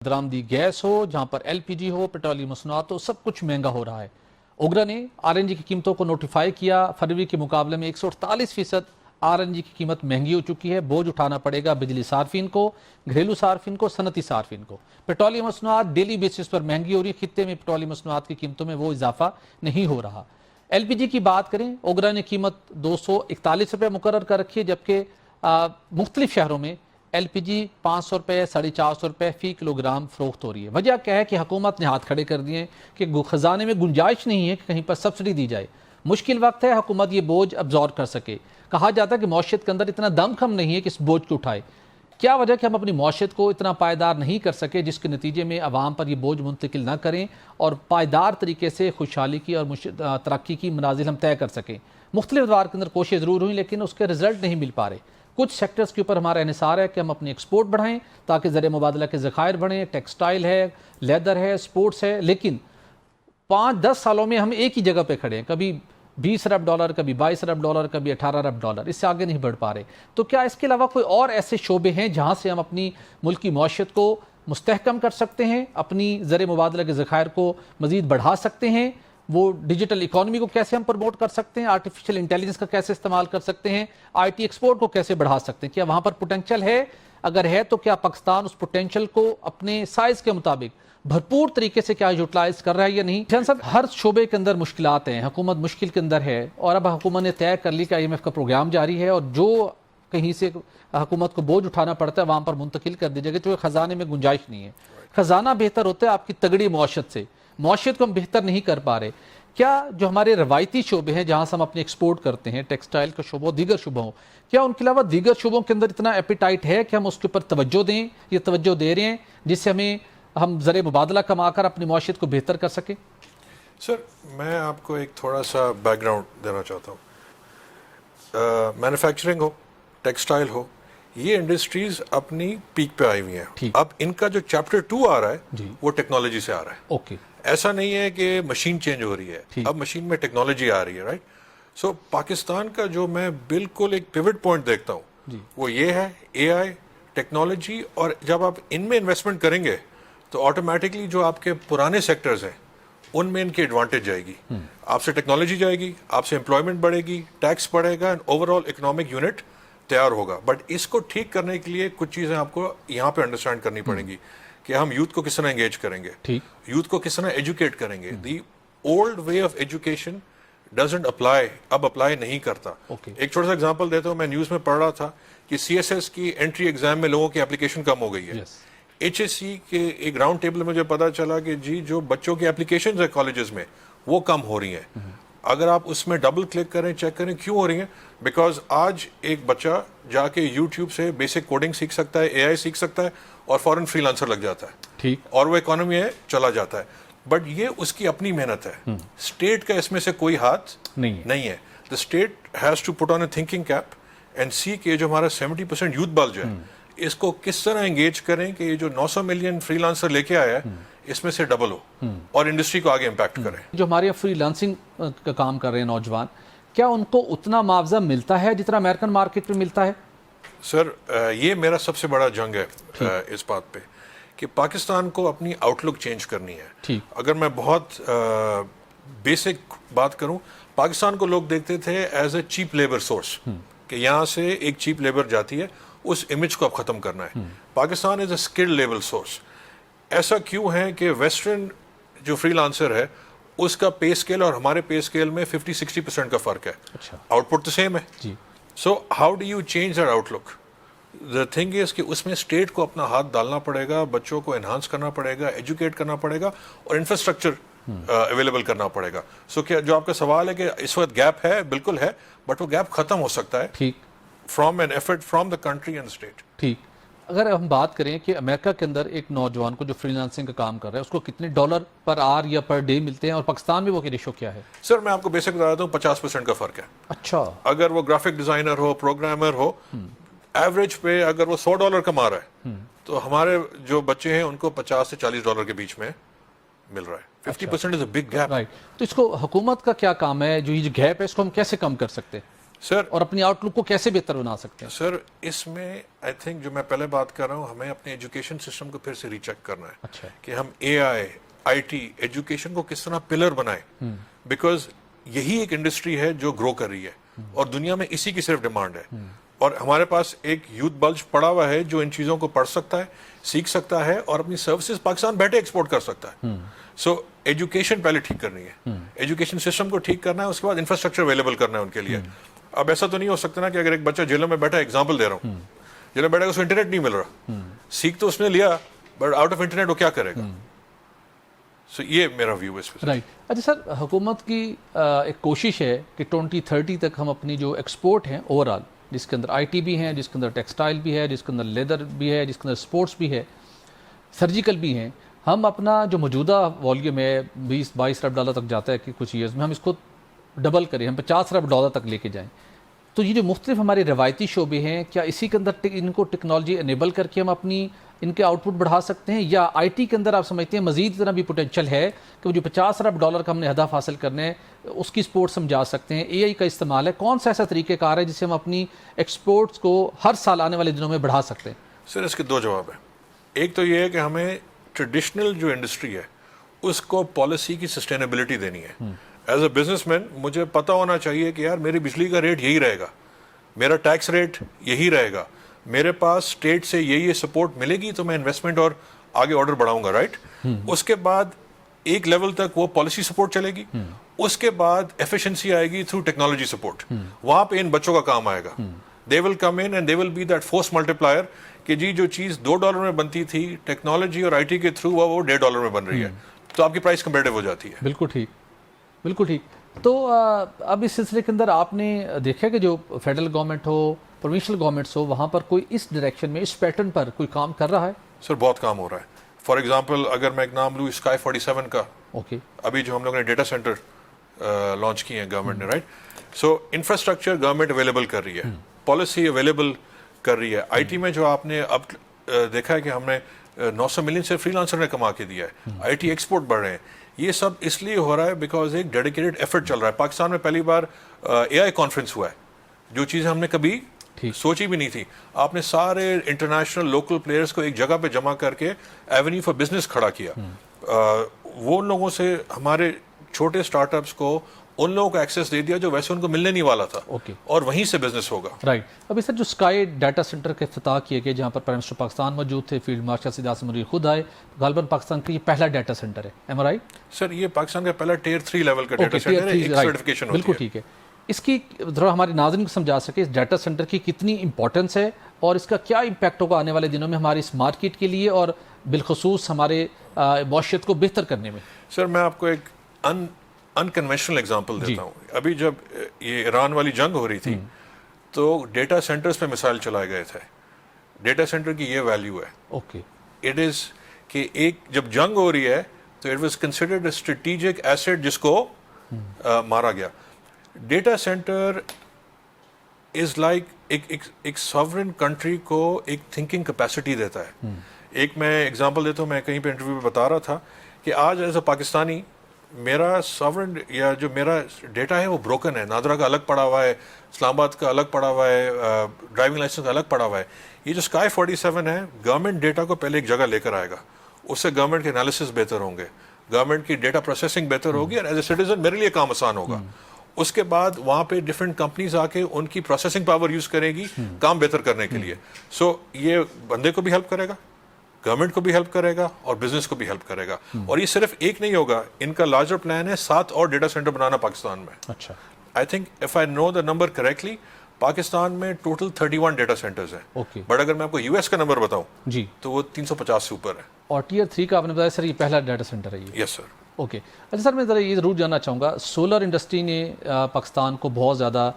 درآمدی gas ہو, جہاں پر L P جی ہو, petroleum مصنوعات ہو, سب کچھ مہنگا ہو رہا ہے. اوگرا نے آر این جی کی قیمتوں کو نوٹیفائی کیا. فروری کے مقابلے میں 148% آر این جی کی قیمت مہنگی ہو چکی ہے. بوجھ اٹھانا پڑے گا بجلی صارفین کو, گھریلو صارفین کو, صنعتی صارفین کو. پیٹرولیم مصنوعات ڈیلی بیسس پر مہنگی ہو رہی ہے. خطے میں پیٹرولیم مصنوعات کی قیمتوں میں وہ اضافہ نہیں ہو رہا. ایل پی جی کی بات کریں, اوگرا نے قیمت 241 روپے مقرر کر رکھی ہے, جبکہ مختلف شہروں میں ایل پی جی 500 روپے 450 روپے فی کلو گرام فروخت ہو رہی ہے. وجہ کیا ہے کہ حکومت نے ہاتھ کھڑے کر دیے کہ خزانے میں گنجائش نہیں ہے کہ کہیں پر سبسڈی دی جائے. مشکل وقت ہے, حکومت یہ بوجھ ابزور کر سکے. کہا جاتا ہے کہ معیشت کے اندر اتنا دم خم نہیں ہے کہ اس بوجھ کو اٹھائے. کیا وجہ کہ ہم اپنی معیشت کو اتنا پائیدار نہیں کر سکے جس کے نتیجے میں عوام پر یہ بوجھ منتقل نہ کریں اور پائیدار طریقے سے خوشحالی کی اور ترقی کی منازل ہم طے کر سکیں. مختلف ادوار کے اندر کوششیں ضرور ہوئیں لیکن اس کے رزلٹ نہیں مل پا رہے. کچھ سیکٹرز کے اوپر ہمارا انحصار ہے کہ ہم اپنی ایکسپورٹ بڑھائیں تاکہ زر مبادلہ کے ذخائر بڑھیں. ٹیکسٹائل ہے, لیدر ہے, سپورٹس ہے, لیکن 5-10 سالوں میں ہم ایک ہی جگہ پہ کھڑے ہیں. کبھی 20 ارب ڈالر, کبھی 22 ارب ڈالر, کبھی 18 ارب ڈالر, اس سے آگے نہیں بڑھ پا رہے. تو کیا اس کے علاوہ کوئی اور ایسے شعبے ہیں جہاں سے ہم اپنی ملک کی معیشت کو مستحکم کر سکتے ہیں, اپنی زر مبادلہ کے ذخائر کو مزید بڑھا سکتے ہیں, وہ ڈیجیٹل اکانومی کو کیسے ہم پروموٹ کر سکتے ہیں, آرٹیفیشل انٹیلیجنس کا کیسے استعمال کر سکتے ہیں, آئی ٹی ایکسپورٹ کو کیسے بڑھا سکتے ہیں؟ کیا وہاں پر پوٹینشل ہے؟ اگر ہے تو کیا پاکستان اس پوٹینشل کو اپنے سائز کے مطابق بھرپور طریقے سے کیا یوٹیلائز کر رہا ہے یا نہیں؟ جان صاحب, ہر شعبے کے اندر مشکلات ہیں, حکومت مشکل کے اندر ہے, اور اب حکومت نے طے کر لی کہ آئی ایم ایف کا پروگرام جاری ہے اور جو کہیں سے حکومت کو بوجھ اٹھانا پڑتا ہے وہاں پر منتقل کر دی جائے گا. تو خزانے میں گنجائش نہیں ہے. خزانہ بہتر ہوتا ہے آپ کی تگڑی معیشت سے. معیشت کو ہم بہتر نہیں کر پا رہے. کیا جو ہمارے روایتی شعبے ہیں جہاں سے ہم اپنے ایکسپورٹ کرتے ہیں, ٹیکسٹائل کا شعبہ, دیگر شعبوں ہوں, کیا ان کے علاوہ دیگر شعبوں کے اندر اتنا ایپیٹائٹ ہے کہ ہم اس کے اوپر توجہ دیں, یہ توجہ دے رہے ہیں جس سے ہم زر مبادلہ کما کر اپنی معیشت کو بہتر کر سکیں؟ سر, میں آپ کو ایک تھوڑا سا بیک گراؤنڈ دینا چاہتا ہوں. مینوفیکچرنگ ہو, ٹیکسٹائل ہو, یہ انڈسٹریز اپنی پیک پہ آئی ہوئی ہیں. اب ان کا جو چیپٹر 2 آ رہا ہے وہ ٹیکنالوجی سے آ رہا ہے. اوکے, ایسا نہیں ہے کہ مشین چینج ہو رہی ہے, اب مشین میں ٹیکنالوجی آ رہی ہے, رائٹ. سو پاکستان کا جو میں بالکل ایک پیوٹ پوائنٹ دیکھتا ہوں وہ یہ ہے اے آئی ٹیکنالوجی. اور جب آپ ان میں انویسٹمنٹ کریں گے تو آٹومیٹکلی جو آپ کے پرانے سیکٹرز ہیں ان میں ان کی ایڈوانٹیج جائے گی. آپ سے ٹیکنالوجی جائے گی, آپ سے امپلائمنٹ بڑھے گی, ٹیکس بڑھے گا, and overall economic unit تیار ہوگا. بٹ اس کو ٹھیک کرنے کے لیے کچھ چیزیں آپ کو یہاں پہ انڈرسٹینڈ کرنی پڑیں گی کہ ہم یوتھ کو کس طرح انگیج کریں گے, یوتھ کو کس طرح ایجوکیٹ کریں گے. The old way of education doesn't apply, اب اپلائی نہیں کرتا. ایک چھوٹا سا ایگزامپل دیتا ہوں. میں نیوز میں پڑھ رہا تھا کہ سی ایس ایس کی انٹری ایگزام میں لوگوں کی اپلیکیشن کم ہو گئی ہے. ایچ ایس سی کے ایک راؤنڈ ٹیبل میں مجھے پتا چلا کہ جی جو بچوں کی اپلیکیشنز ہیں کالجز میں وہ کم ہو رہی ہیں. اگر آپ اس میں ڈبل کلک کریں, چیک کریں کیوں ہو رہی ہیں, بیکاز آج ایک بچہ جا کے یوٹیوب سے بیسک کوڈنگ سیکھ سکتا ہے, اے آئی سیکھ سکتا ہے, اور فوراً فری لانسر لگ جاتا ہے, اور وہ اکانومی ہے چلا جاتا ہے. بٹ یہ اس کی اپنی محنت ہے, اسٹیٹ کا اس میں سے کوئی ہاتھ نہیں ہے. The state has to put on a thinking cap and see کہ جو ہمارا 70% یوتھ بل جو ہے اس کو کس طرح انگیج کریں کہ یہ جو 900 ملین فری لانسر لے کے آیا ہے اس میں سے ڈبل ہو اور انڈسٹری کو آگے امپیکٹ کریں. جو ہمارے یہاں فری لانسنگ کا کام کر رہے ہیں نوجوان, کیا ان کو اتنا معاوضہ ملتا ہے جتنا امریکن مارکیٹ میں ملتا ہے؟ سر, یہ میرا سب سے بڑا جنگ ہے اس بات پہ کہ پاکستان کو اپنی آؤٹ لک چینج کرنی ہے. اگر میں بہت بیسک بات کروں, پاکستان کو لوگ دیکھتے تھے as a cheap labour source, کہ یہاں سے ایک چیپ لیبر جاتی ہے, اس امیج کو اب ختم کرنا ہے. پاکستان از اے اسکلڈ لیبر سورس. ایسا کیوں ہے کہ ویسٹرن جو فری لانسر ہے اس کا پے اسکیل اور ہمارے پے اسکیل میں 50-60% کا فرق ہے. آؤٹ پٹ تو سیم ہے. So how do you change that outlook? The thing is کہ اس میں اسٹیٹ کو اپنا ہاتھ ڈالنا پڑے گا, بچوں کو انہانس کرنا پڑے گا, ایجوکیٹ کرنا پڑے گا, اور انفراسٹرکچر اویلیبل کرنا پڑے گا. سو کیا جو آپ کا سوال ہے کہ اس وقت گیپ ہے, بالکل ہے, بٹ وہ گیپ ختم ہو سکتا ہے from an effort from the country and state. ٹھیک. اگر ہم بات کریں کہ امریکہ کے اندر ایک نوجوان کو جو فری لانسنگ کا کام کر رہا ہے اس کو کتنے ڈالر پر آر یا پر ڈے ملتے ہیں, اور پاکستان میں وہ کی ریشو کیا ہے؟ سر, میں آپ کو بیسک بتا دیتا ہوں, 50% کا فرق ہے. اچھا. اگر وہ گرافک ڈیزائنر ہو, پروگرامر ہو, ایوریج پہ اگر وہ $100 کما رہا ہے تو ہمارے جو بچے ہیں ان کو $50 سے $40 کے بیچ میں مل رہا ہے. 50% از اے بگ گیپ. رائٹ. تو اس کو حکومت کا کیا کام ہے, جو یہ گیپ ہے اس کو ہم کیسے کم کر سکتے ہیں؟ سر اور اپنی آؤٹ لک کو کیسے بہتر بنا سکتے ہیں؟ سر اس میں آئی تھنک جو میں پہلے بات کر رہا ہوں, ہمیں اپنے ایجوکیشن سسٹم کو پھر سے ری چیک کرنا ہے اچھا کہ ہم اے آئی ٹی ایجوکیشن کو کس طرح پلر بنائیں, بیکاز یہی ایک انڈسٹری ہے جو گرو کر رہی ہے اور دنیا میں اسی کی صرف ڈیمانڈ ہے, اور ہمارے پاس ایک یوتھ بلج پڑا ہوا ہے جو ان چیزوں کو پڑھ سکتا ہے, سیکھ سکتا ہے اور اپنی سروسز پاکستان بیٹھے ایکسپورٹ کر سکتا ہے. سو ایجوکیشن پہلے ٹھیک کرنی ہے, ایجوکیشن سسٹم کو ٹھیک کرنا ہے, اس کے بعد انفراسٹرکچر اویلیبل کرنا ہے ان کے لیے. اب ایسا تو نہیں ہو سکتا نا کہ اگر ایک بچہ جیلوں میں بیٹھا, ایگزامپل دے رہا ہوں, جیلوں میں بیٹھا اس کو انٹرنیٹ نہیں مل رہا, سیکھ تو اس نے لیا بٹ آؤٹ آف انٹرنیٹ وہ کیا کرے گا؟ سو یہ میرا ویو ہے اس پہ. رائٹ. اچھا سر, حکومت کی ایک کوشش ہے کہ 2030 تک ہم اپنی جو ایکسپورٹ ہیں اوور آل, جس کے اندر آئی ٹی بھی ہیں, جس کے اندر ٹیکسٹائل بھی ہے, جس کے اندر لیدر بھی ہے, جس کے اندر اسپورٹس بھی ہے, سرجیکل بھی ہیں, ہم اپنا جو موجودہ والیوم ہے 20-22 ارب ڈالر تک جاتا ہے کہ کچھ ایئرز میں ہم اس کو ڈبل کریں, ہم 50 ارب ڈالر تک لے کے جائیں. تو یہ جو مختلف ہمارے روایتی شعبے ہیں, کیا اسی کے اندر ان کو ٹیکنالوجی انیبل کر کے ہم اپنی ان کے آؤٹ پٹ بڑھا سکتے ہیں, یا آئی ٹی کے اندر آپ سمجھتے ہیں مزید اتنا بھی پوٹینشیل ہے کہ وہ جو 50 ارب ڈالر کا ہم نے ہدف حاصل کرنا ہے اس کی سپورٹ ہم جا سکتے ہیں؟ اے آئی کا استعمال ہے, کون سا ایسا طریقہ کار ہے جس سے ہم اپنی ایکسپورٹس کو ہر سال آنے والے دنوں میں بڑھا سکتے ہیں؟ سر اس کے دو جواب ہیں. ایک تو یہ ہے کہ ہمیں ٹریڈیشنل جو انڈسٹری ہے اس کو پالیسی کی سسٹینیبلٹی دینی ہے. ایز اے بزنس مین مجھے پتہ ہونا چاہیے کہ یار میری بجلی کا ریٹ یہی رہے گا, میرا ٹیکس ریٹ یہی رہے گا, میرے پاس اسٹیٹ سے یہ سپورٹ ملے گی تو میں انویسٹمنٹ اور آگے آرڈر بڑھاؤں گا, رائٹ. اس کے بعد ایک لیول تک وہ پالیسی سپورٹ چلے گی, اس کے بعد ایفیشنسی آئے گی تھرو ٹیکنالوجی سپورٹ. وہاں پہ ان بچوں کا کام آئے گا. They will come in and they will be that force multiplier کہ جی جو چیز $2 میں بنتی تھی ٹیکنالوجی اور آئی ٹی کے تھرو وہ $1.5 میں بن رہی ہے, تو آپ کی پرائس کمپیٹیو ہو جاتی ہے. بالکل ٹھیک, بالکل ٹھیک. تو اب اس سلسلے کے اندر آپ نے دیکھا کہ جو فیڈرل گورنمنٹ ہو, پروونشل گورنمنٹس ہو, وہاں پر کوئی اس ڈائریکشن میں, اس پیٹرن پر کوئی کام کر رہا ہے؟ سر بہت کام ہو رہا ہے. فار ایگزامپل اگر میں ایک نام لوں اسکائی 47 کا, اوکے, ابھی جو ہم لوگوں نے ڈیٹا سینٹر لانچ کیے ہیں گورنمنٹ نے, رائٹ. سو انفراسٹرکچر گورنمنٹ اویلیبل کر رہی ہے, پالیسی اویلیبل کر رہی ہے. آئی ٹی میں جو آپ نے اب دیکھا ہے کہ ہم نے 900 ملین سے فری لانسر نے کما کے دیا ہے, آئی ٹی ایکسپورٹ بڑھ رہے ہیں. یہ سب اس لیے ہو رہا ہے بیکاز ایک ڈیڈیکیٹڈ ایفرٹ چل رہا ہے. پاکستان میں پہلی بار اے آئی کانفرنس ہوا ہے, جو چیزیں ہم نے کبھی سوچی بھی نہیں تھی. آپ نے سارے انٹرنیشنل لوکل پلیئرز کو ایک جگہ پہ جمع کر کے ایونیو فار بزنس کھڑا کیا. وہ ان لوگوں سے, ہمارے چھوٹے اسٹارٹ اپس کو ان لوگوں کو ایکسیس دے دیا جو ویسے ان کو ملنے نہیں والا تھا, اور وہیں سے بزنس ہوگا. رائٹ. ابھی سر جو اسکائی ڈیٹا سینٹر کا افتتاح کیا گیا جہاں پر پرائم منسٹر پاکستان موجود تھے, فیلڈ مارشل سید اعظم منیر خود آئے, غالباً پاکستان کا یہ پہلا ڈیٹا سینٹر ہے, ایم آر آئی؟ سر یہ پاکستان کا پہلا ٹیئر 3 لیول کا ڈیٹا سینٹر ہے, ایک سرٹیفکیشن ہوتی ہے. بالکل ٹھیک ہے. اس کی ذرا ہمارے ناظرین کو سمجھا سکے اس ڈیٹا سینٹر کی کتنی امپورٹنس ہے اور اس کا کیا امپیکٹ ہوگا آنے والے دنوں میں ہماری اس مارکیٹ کے لیے اور بالخصوص ہمارے معیشت کو بہتر کرنے میں؟ سر میں آپ کو ایک انکنوینشنل ایگزامپل دیتا ہوں. ابھی جب یہ ایران والی جنگ ہو رہی تھی تو ڈیٹا سینٹرز پہ مثال چلائے گئے تھے. ڈیٹا سینٹر کی یہ ویلیو ہے, اوکے, اٹ از کہ ایک جب جنگ ہو رہی ہے تو it was considered a strategic asset جس کو مارا گیا. ڈیٹا سینٹر از لائک ایک ساورن کنٹری کو ایک تھنکنگ کیپیسٹی دیتا ہے. ایک میں ایگزامپل دیتا ہوں, میں کہیں پہ انٹرویو میں بتا رہا تھا کہ آج ایز اے پاکستانی میرا ساورن یا جو میرا ڈیٹا ہے وہ بروکن ہے. نادرا کا الگ پڑا ہوا ہے, اسلام آباد کا الگ پڑا ہوا ہے, ڈرائیونگ لائسنس کا الگ پڑا ہوا ہے. یہ جو اسکائی 47 ہے, گورنمنٹ ڈیٹا کو پہلے ایک جگہ لے کر آئے گا, اس سے گورنمنٹ کے انالیسس بہتر ہوں گے, گورنمنٹ کی ڈیٹا پروسیسنگ بہتر ہوگی, اور ایز اے سٹیزن میرے لیے کام آسان ہوگا. اس کے بعد وہاں پہ ڈفرینٹ کمپنیز آ کے ان کی پروسیسنگ پاور یوز کرے گی کام بہتر کرنے کے لیے. سو یہ بندے کو بھی ہیلپ کرے گا, گورنمنٹ کو بھی ہیلپ کرے گا, اور بزنس کو بھی ہیلپ کرے گا. اور یہ صرف ایک نہیں ہوگا, ان کا لارجر پلان ہے 7 اور ڈیٹا سینٹر بنانا پاکستان میں. اچھا, I think if I know the number correctly, Pakistan میں ٹوٹل 31 ڈیٹا سینٹرز ہیں. اوکے, بٹ اگر میں آپ کو یو ایس کا نمبر بتاؤں جی, تو وہ 350 سے اوپر ہے. اور ٹیئر 3 کا آپ نے بتایا سر یہ پہلا ڈیٹا سینٹر ہے یہ؟ یس سر. اوکے. اچھا سر, میں ذرا یہ ضرور جاننا چاہوں گا, سولر انڈسٹری نے پاکستان کو بہت زیادہ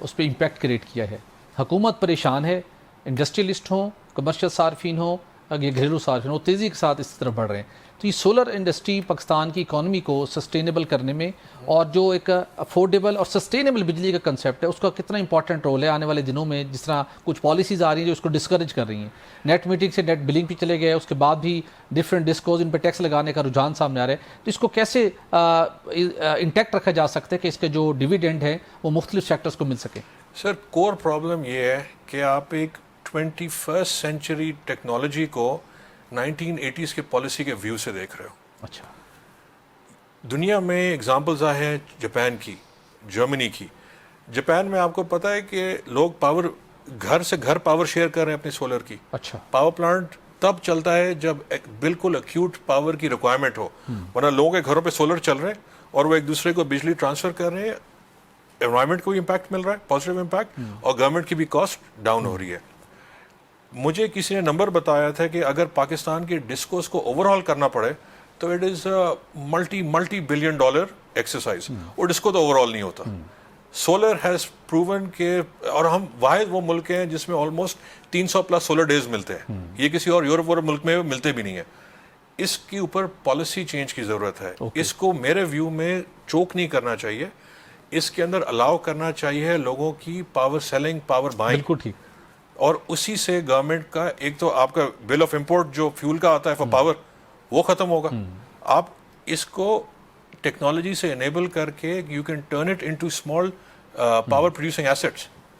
اس پہ امپیکٹ کریٹ کیا ہے. حکومت پریشان ہے, انڈسٹریلسٹ ہوں, کمرشل صارفین ہوں, یہ گھریلو صارفین وہ تیزی کے ساتھ اس طرف بڑھ رہے ہیں. تو یہ سولر انڈسٹری پاکستان کی اکانومی کو سسٹینیبل کرنے میں اور جو ایک افورڈیبل اور سسٹینیبل بجلی کا کنسیپٹ ہے اس کا کتنا امپورٹنٹ رول ہے آنے والے دنوں میں؟ جس طرح کچھ پالیسیز آ رہی ہیں جو اس کو ڈسکریج کر رہی ہیں. نیٹ میٹنگ سے نیٹ بلنگ پہ چلے گئے, اس کے بعد بھی ڈفرینٹ ڈسکوز ان پہ ٹیکس لگانے کا رجحان سامنے آ رہا ہے. تو اس کو کیسے انٹیکٹ رکھا جا سکتا ہے کہ اس کے جو ڈیویڈینڈ ہے وہ مختلف سیکٹرز کو مل سکے؟ سر کور پرابلم یہ ہے کہ آپ ایک 21st سینچری ٹیکنالوجی کو 1980s کے پالیسی کے ویو سے دیکھ رہے ہو. اچھا. دنیا میں ایگزامپلز آئے ہیں جاپان کی, جرمنی کی. جاپان میں آپ کو پتہ ہے کہ لوگ پاور گھر سے گھر پاور شیئر کر رہے ہیں اپنی سولر کی. اچھا. پاور پلانٹ تب چلتا ہے جب بالکل ایکیوٹ پاور کی ریکوائرمنٹ ہو, ورنہ لوگوں کے گھروں پہ سولر چل رہے ہیں اور وہ ایک دوسرے کو بجلی ٹرانسفر کر رہے ہیں. انوائرمنٹ کو بھی امپیکٹ مل رہا ہے, پازیٹیو امپیکٹ, اور گورنمنٹ کی بھی کاسٹ ڈاؤن ہو رہی ہے. مجھے کسی نے نمبر بتایا تھا کہ اگر پاکستان کے ڈسکوز کو اوور ہال کرنا پڑے تو it is multi billion dollar exercise. اور ڈسکو تو اوور آل نہیں ہوتا. سولر ہیز پروون کہ, اور ہم واحد وہ ملک ہیں جس میں آلموسٹ 300+ سولر ڈیز ملتے ہیں. یہ کسی اور یورپ اور ملک میں ملتے بھی نہیں ہیں. اس کے اوپر پالیسی چینج کی ضرورت ہے. اس کو میرے ویو میں چوک نہیں کرنا چاہیے. اس کے اندر الاؤ کرنا چاہیے لوگوں کی پاور سیلنگ, پاور بائنگ. بالکل ٹھیک. اور اسی سے گورنمنٹ کا ایک تو آپ کا بل آف امپورٹ جو فیول کا آتا ہے فار پاور وہ ختم ہوگا. آپ اس کو ٹیکنالوجی سے انیبل کر کے you can turn it into small power producing assets.